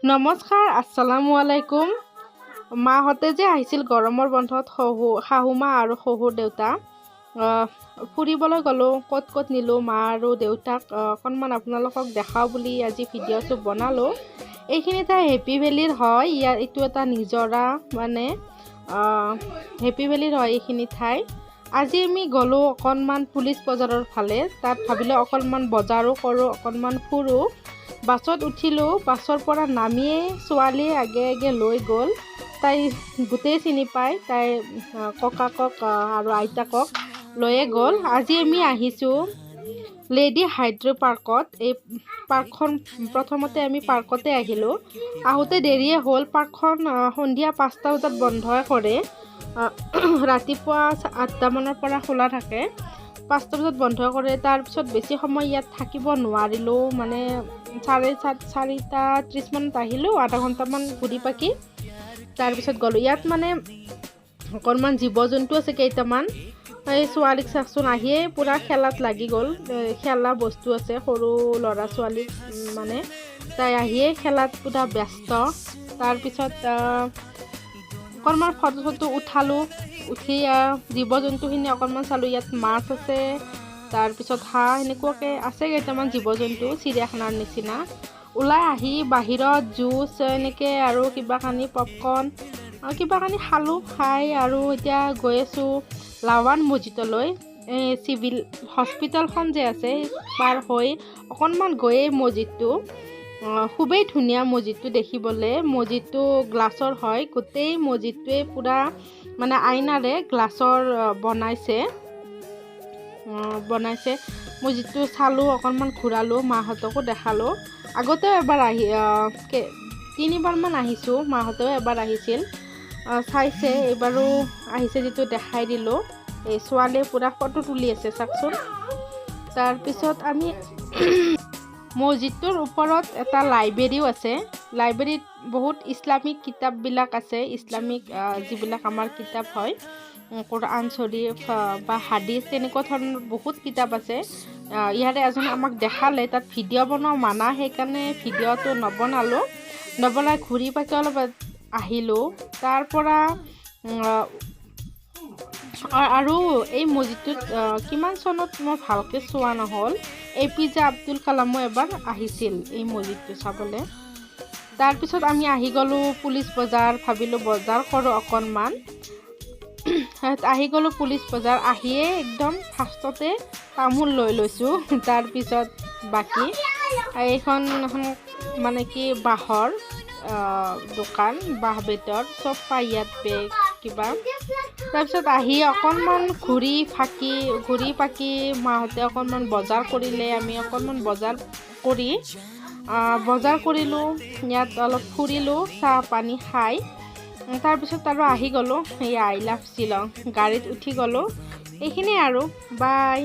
নমস্কাৰ, আসসালামু আলাইকুম। মাহঁতে যে আহিছিল গৰমৰ বন্ধত শাহুমা আৰু শহুৰ দেউতা ফুৰিবলৈ গ'লোঁ। ক'ত নিলোঁ মা আৰু দেউতাক অকণমান আপোনালোকক দেখাওঁ বুলি আজি ভিডিঅ'টো বনালোঁ। এইখিনি ঠাই হেপী ভেলীৰ হয়। এইটো এটা নিজৰা, মানে হেপী ভেলীৰ হয় এইখিনি ঠাই। আজি আমি গ'লোঁ অকণমান পুলিচ বজাৰৰ ফালে। তাত ভাবিলোঁ অকণমান বজাৰো কৰোঁ, অকণমান ফুৰোঁ। বাছত উঠিলোঁ। বাছৰ পৰা নামিয়েই ছোৱালীয়ে আগে লৈ গ'ল। তাই গোটেই চিনি পায়, তাই ককাকক আৰু আইতাকক লৈয়ে গ'ল। আজি আমি আহিছোঁ লেডি হাইড্ৰ পাৰ্কত। এই পাৰ্কখন প্ৰথমতে আমি পাৰ্কতে আহিলোঁ। আহোঁতে দেৰিয়ে হ'ল। পাৰ্কখন সন্ধিয়া 5টা বজাত বন্ধই কৰে। ৰাতিপুৱা 8টামানৰ পৰা খোলা থাকে। 5টা বজাত বন্ধ কৰে। তাৰপিছত বেছি সময় ইয়াত থাকিব নোৱাৰিলোঁ, মানে 4:30 আহিলোঁ। আধা ঘণ্টামান ঘূৰি পাকি তাৰপিছত গ'লোঁ। ইয়াত মানে অকণমান জীৱ জন্তু আছে কেইটামান। এই ছোৱালীক চাচোন, আহিয়ে পূৰা খেলাত লাগি গ'ল। খেলা বস্তু আছে সৰু ল'ৰা ছোৱালীক, মানে তাই আহিয়ে খেলাত পূৰা ব্যস্ত। তাৰপিছত অকণমান ফটো উঠালোঁ। উঠি জীৱ জন্তুখিনি অকণমান চালোঁ। ইয়াত মাছ আছে, তাৰপিছত হাঁহ, এনেকুৱাকৈ আছে কেইটামান জীৱ জন্তু, চিৰিয়াখানাৰ নিচিনা। ওলাই আহি বাহিৰত জুচ এনেকৈ আৰু কিবা কানি পপকৰ্ণ কিবা কানি খালোঁ। খাই আৰু এতিয়া গৈ আছোঁ লাৱান মছজিদলৈ। চিভিল হস্পিটেলখন যে আছে পাৰ হৈ অকণমান গৈয়ে মছজিদটো। খুবেই ধুনীয়া মছজিদটো দেখিবলৈ। মছজিদটো গ্লাছৰ হয়। গোটেই মছজিদটোৱে পূৰা মানে আইনাৰে গ্লাছৰ বনাইছে। মছজিদটো চালোঁ, অকণমান ঘূৰালোঁ, মাহঁতকো দেখালোঁ। আগতেও এবাৰ 3বাৰমান আহিছোঁ। মাহঁতেও এবাৰ আহিছিল, চাইছে। এইবাৰো আহিছে, যিটো দেখাই দিলোঁ। এই ছোৱালীয়ে পূৰা ফটো তুলি আছে, চাওকচোন। তাৰপিছত আমি মছজিদটোৰ ওপৰত এটা লাইব্ৰেৰীও আছে। লাইব্ৰেৰীত বহুত ইছলামিক কিতাপবিলাক আছে। ইছলামিক যিবিলাক আমাৰ কিতাপ হয়, কোৰআন শৰীফ বা হাদিছ, তেনেকুৱা ধৰণৰ বহুত কিতাপ আছে। ইয়াৰে এজন আমাক দেখালে, তাত ভিডিঅ' বনাওঁ মানা, সেইকাৰণে ভিডিঅ'টো নবনাই ঘূৰি পাকি অলপ আহিলোঁ। তাৰ পৰা আৰু এই মছজিদটোত কিমান চনত মই ভালকৈ চোৱা নহ'ল। APJ আব্দুল কালামো এবাৰ আহিছিল এই মছজিদটো চাবলৈ। তাৰপিছত আমি আহি গ'লোঁ পুলিচ বজাৰ। ভাবিলোঁ বজাৰ কৰোঁ অকণমান। আহি গ'লোঁ পুলিচ বজাৰ। আহিয়ে একদম ফাৰ্ষ্টতে তামোল লৈ লৈছোঁ। তাৰপিছত বাকী এইখন মানে কি বাঁহৰ দোকান, বাঁহ বেতৰ চব পাই ইয়াত, বেগ কিবা। তাৰপিছত আহি অকণমান ঘূৰি পাকি মাহঁতে অকণমান বজাৰ কৰিলে। আমি অকণমান বজাৰ কৰিলোঁ। ইয়াত অলপ ফুৰিলোঁ, চাহ পানী খাই। তাৰপিছত আৰু আহি গ'লোঁ এই আই লাভ শ্বিলং। গাড়ীত উঠি গ'লোঁ। এইখিনিয়ে আৰু, বাই।